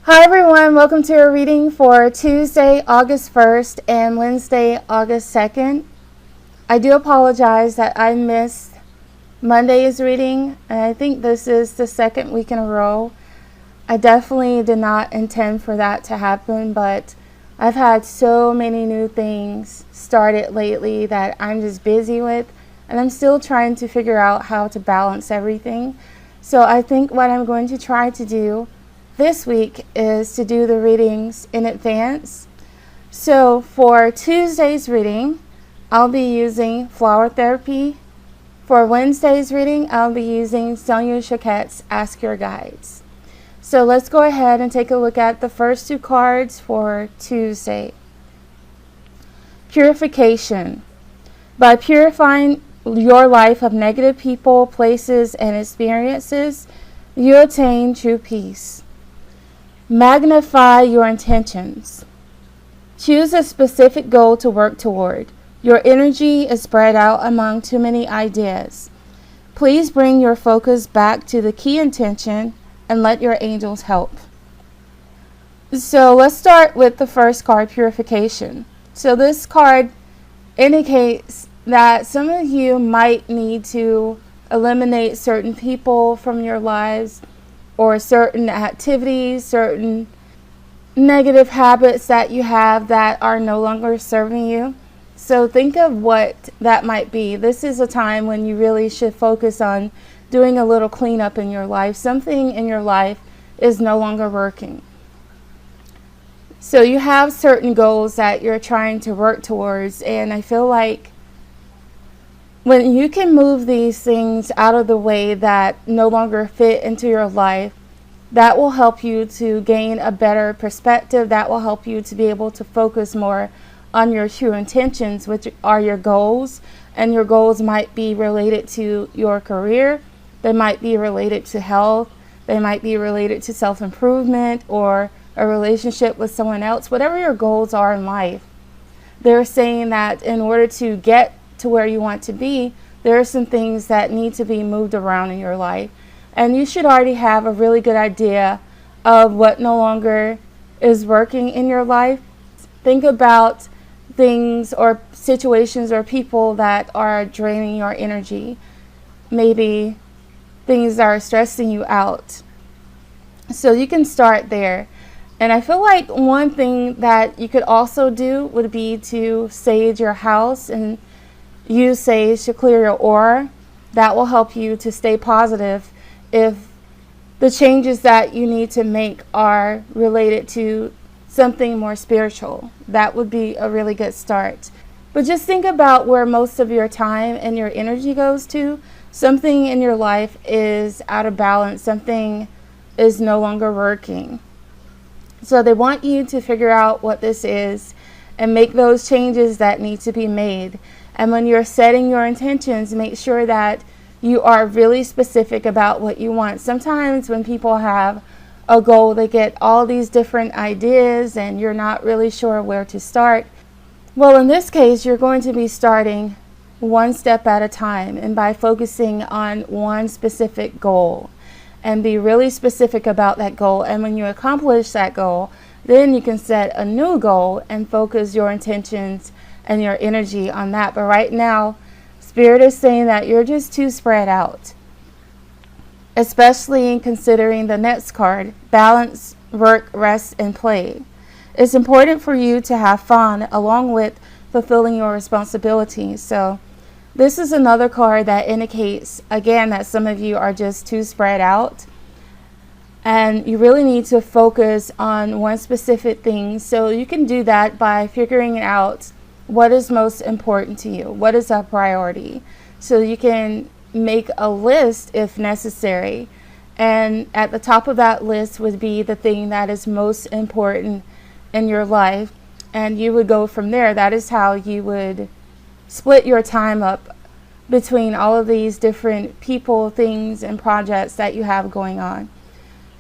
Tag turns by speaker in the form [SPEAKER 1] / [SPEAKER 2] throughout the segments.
[SPEAKER 1] Hi everyone, welcome to a reading for Tuesday, August 1st and Wednesday, August 2nd. I do apologize that I missed Monday's reading, and I think this is the second week in a row. I definitely did not intend for that to happen, but I've had so many new things started lately that I'm just busy with, and I'm still trying to figure out how to balance everything. So I think what I'm going to try to do this week is to do the readings in advance. So for Tuesday's reading, I'll be using Flower Therapy. For Wednesday's reading, I'll be using Sonia Choquette's Ask Your Guides. So let's go ahead and take a look at the first two cards for Tuesday. Purification. By purifying your life of negative people, places, and experiences, you attain true peace. Magnify your intentions. Choose a specific goal to work toward. Your energy is spread out among too many ideas. Please bring your focus back to the key intention and let your angels help. So let's start with the first card, Purification. So this card indicates that some of you might need to eliminate certain people from your lives, or certain activities, certain negative habits that you have that are no longer serving you. So think of what that might be. This is a time when you really should focus on doing a little cleanup in your life. Something in your life is no longer working. So you have certain goals that you're trying to work towards, and I feel like when you can move these things out of the way that no longer fit into your life, that will help you to gain a better perspective. That will help you to be able to focus more on your true intentions, which are your goals. And your goals might be related to your career. They might be related to health. They might be related to self-improvement or a relationship with someone else. Whatever your goals are in life, they're saying that in order to get to where you want to be, there are some things that need to be moved around in your life. And you should already have a really good idea of what no longer is working in your life. Think about things or situations or people that are draining your energy. Maybe things that are stressing you out. So you can start there. And I feel like one thing that you could also do would be to sage your house and use sage to clear your aura. That will help you to stay positive if the changes that you need to make are related to something more spiritual. That would be a really good start. But just think about where most of your time and your energy goes to. Something in your life is out of balance. Something is no longer working. So they want you to figure out what this is and make those changes that need to be made. And when you're setting your intentions, make sure that you are really specific about what you want. Sometimes when people have a goal, they get all these different ideas and you're not really sure where to start. Well, in this case, you're going to be starting one step at a time, and by focusing on one specific goal, and be really specific about that goal. And when you accomplish that goal, then you can set a new goal and focus your intentions and your energy on that. But right now, Spirit is saying that you're just too spread out, especially considering the next card, balance, work, rest, and play. It's important for you to have fun along with fulfilling your responsibilities. So this is another card that indicates, again, that some of you are just too spread out. And you really need to focus on one specific thing. So you can do that by figuring out what is most important to you. What is a priority? So you can make a list if necessary. And at the top of that list would be the thing that is most important in your life. And you would go from there. That is how you would split your time up between all of these different people, things, and projects that you have going on.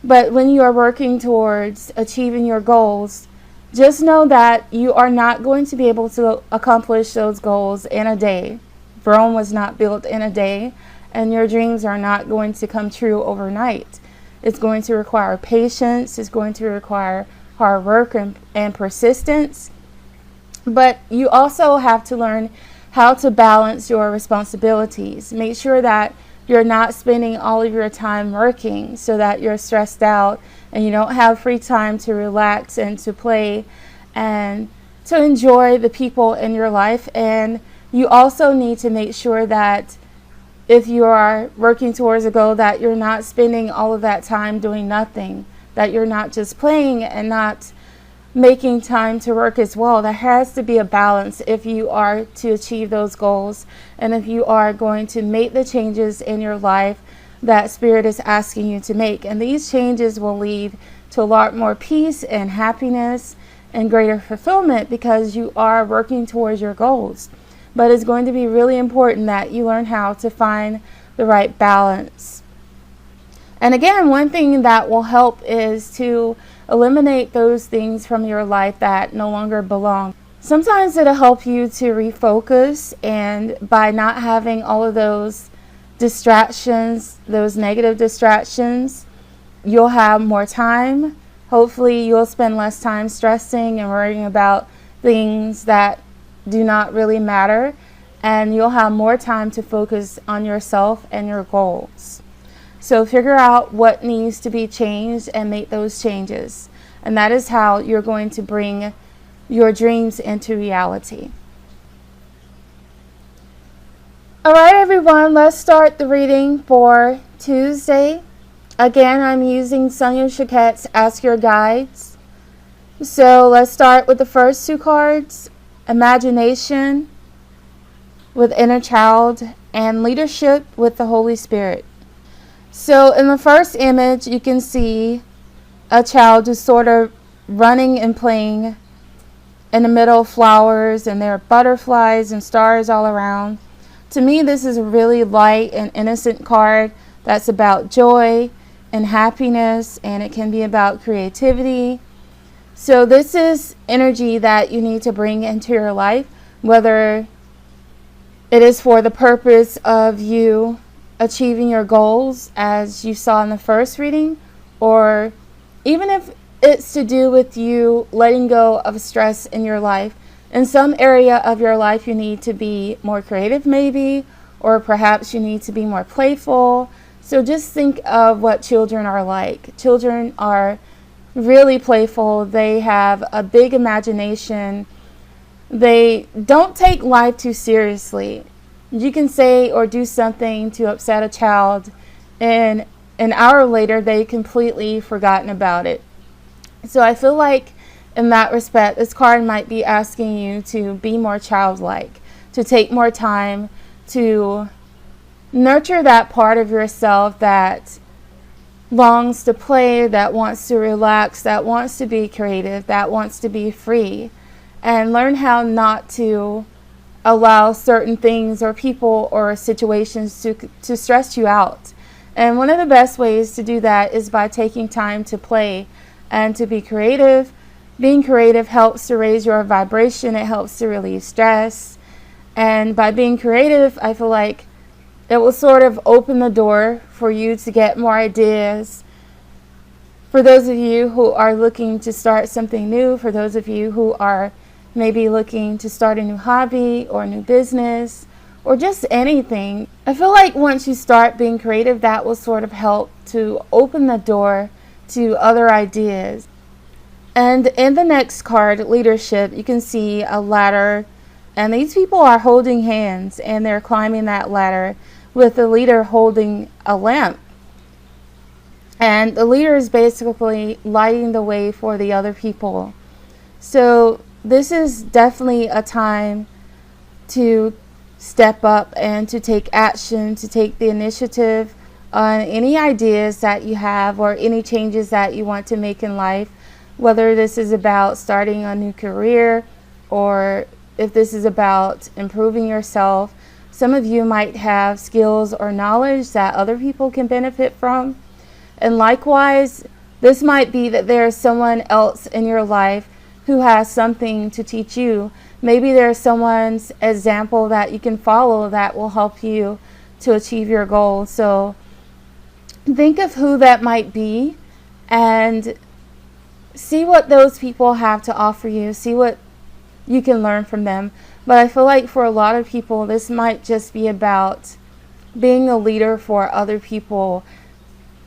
[SPEAKER 1] But when you are working towards achieving your goals, just know that you are not going to be able to accomplish those goals in a day. Rome was not built in a day, and your dreams are not going to come true overnight. It's going to require patience. It's going to require hard work and persistence. But you also have to learn how to balance your responsibilities. Make sure that you're not spending all of your time working so that you're stressed out and you don't have free time to relax and to play and to enjoy the people in your life. And you also need to make sure that if you are working towards a goal, that you're not spending all of that time doing nothing, that you're not just playing and not making time to work as well. There has to be a balance if you are to achieve those goals and if you are going to make the changes in your life that Spirit is asking you to make. And these changes will lead to a lot more peace and happiness and greater fulfillment because you are working towards your goals. But it's going to be really important that you learn how to find the right balance. And again, one thing that will help is to eliminate those things from your life that no longer belong. Sometimes it'll help you to refocus, and by not having all of those distractions, those negative distractions, you'll have more time. Hopefully you'll spend less time stressing and worrying about things that do not really matter, and you'll have more time to focus on yourself and your goals. So figure out what needs to be changed and make those changes. And that is how you're going to bring your dreams into reality. All right, everyone, let's start the reading for Tuesday. Again, I'm using Sonia Choquette's Ask Your Guides. So let's start with the first two cards, Imagination with Inner Child and Leadership with the Holy Spirit. So in the first image, you can see a child just sort of running and playing in the middle of flowers, and there are butterflies and stars all around. To me, this is a really light and innocent card that's about joy and happiness, and it can be about creativity. So this is energy that you need to bring into your life, whether it is for the purpose of you achieving your goals, as you saw in the first reading, or even if it's to do with you letting go of stress in your life. In some area of your life, you need to be more creative maybe, or perhaps you need to be more playful. So just think of what children are like. Children are really playful. They have a big imagination. They don't take life too seriously. You can say or do something to upset a child, and an hour later they completely forgotten about it. So I feel like in that respect, this card might be asking you to be more childlike, to take more time to nurture that part of yourself that longs to play, that wants to relax, that wants to be creative, that wants to be free, and learn how not to allow certain things or people or situations to stress you out. And one of the best ways to do that is by taking time to play and to be creative. Being creative helps to raise your vibration. It helps to relieve stress. And by being creative, I feel like it will sort of open the door for you to get more ideas. For those of you who are looking to start something new, for those of you who are maybe looking to start a new hobby or a new business or just anything, I feel like once you start being creative, that will sort of help to open the door to other ideas. And in the next card, Leadership, you can see a ladder, and these people are holding hands and they're climbing that ladder with the leader holding a lamp. And the leader is basically lighting the way for the other people. So this is definitely a time to step up and to take action, to take the initiative on any ideas that you have or any changes that you want to make in life, whether this is about starting a new career or if this is about improving yourself. Some of you might have skills or knowledge that other people can benefit from. And likewise, this might be that there is someone else in your life who has something to teach you. Maybe there's someone's example that you can follow that will help you to achieve your goal. So think of who that might be and see what those people have to offer you. See what you can learn from them. But I feel like for a lot of people, this might just be about being a leader for other people,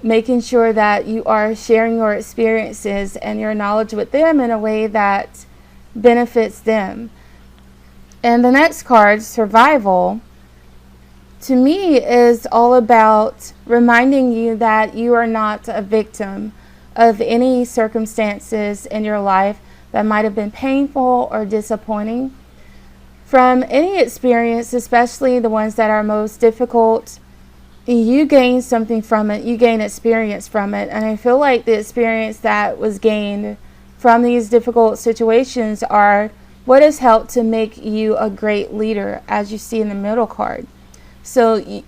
[SPEAKER 1] making sure that you are sharing your experiences and your knowledge with them in a way that benefits them. And the next card, survival, to me is all about reminding you that you are not a victim of any circumstances in your life that might have been painful or disappointing. From any experience, especially the ones that are most difficult, you gain something from it. You gain experience from it. And I feel like the experience that was gained from these difficult situations are what has helped to make you a great leader, as you see in the middle card. So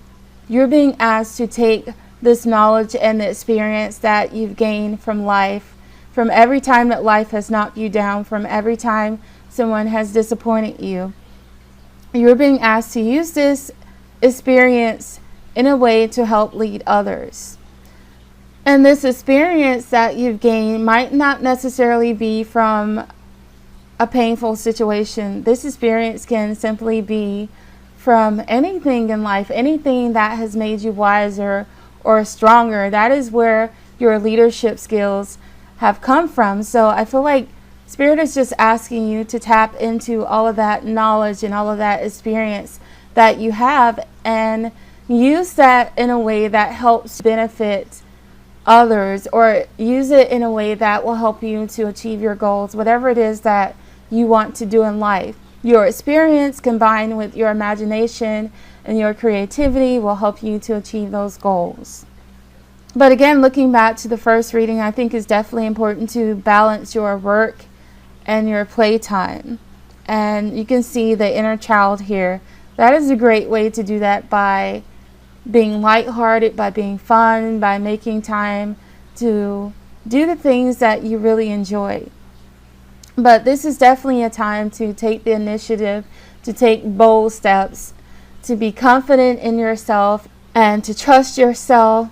[SPEAKER 1] you're being asked to take this knowledge and the experience that you've gained from life, from every time that life has knocked you down, from every time someone has disappointed you. You're being asked to use this experience in a way to help lead others. And this experience that you've gained might not necessarily be from a painful situation. This experience can simply be from anything in life, anything that has made you wiser or stronger. That is where your leadership skills have come from. So I feel like Spirit is just asking you to tap into all of that knowledge and all of that experience that you have and use that in a way that helps benefit others, or use it in a way that will help you to achieve your goals, whatever it is that you want to do in life. Your experience combined with your imagination and your creativity will help you to achieve those goals. But again, looking back to the first reading, I think it's definitely important to balance your work and your playtime. And you can see the inner child here. That is a great way to do that, by being lighthearted, by being fun, by making time to do the things that you really enjoy. But this is definitely a time to take the initiative, to take bold steps, to be confident in yourself and to trust yourself.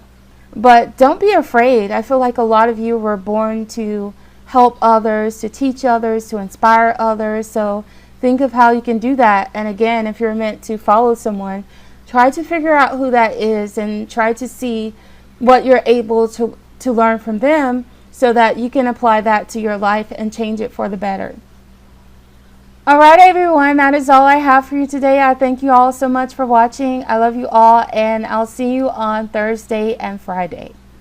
[SPEAKER 1] But don't be afraid. I feel like a lot of you were born to help others, to teach others, to inspire others. So think of how you can do that. And again, if you're meant to follow someone, try to figure out who that is and try to see what you're able to learn from them, so that you can apply that to your life and change it for the better. All right, everyone, that is all I have for you today. I thank you all so much for watching. I love you all, and I'll see you on Thursday and Friday.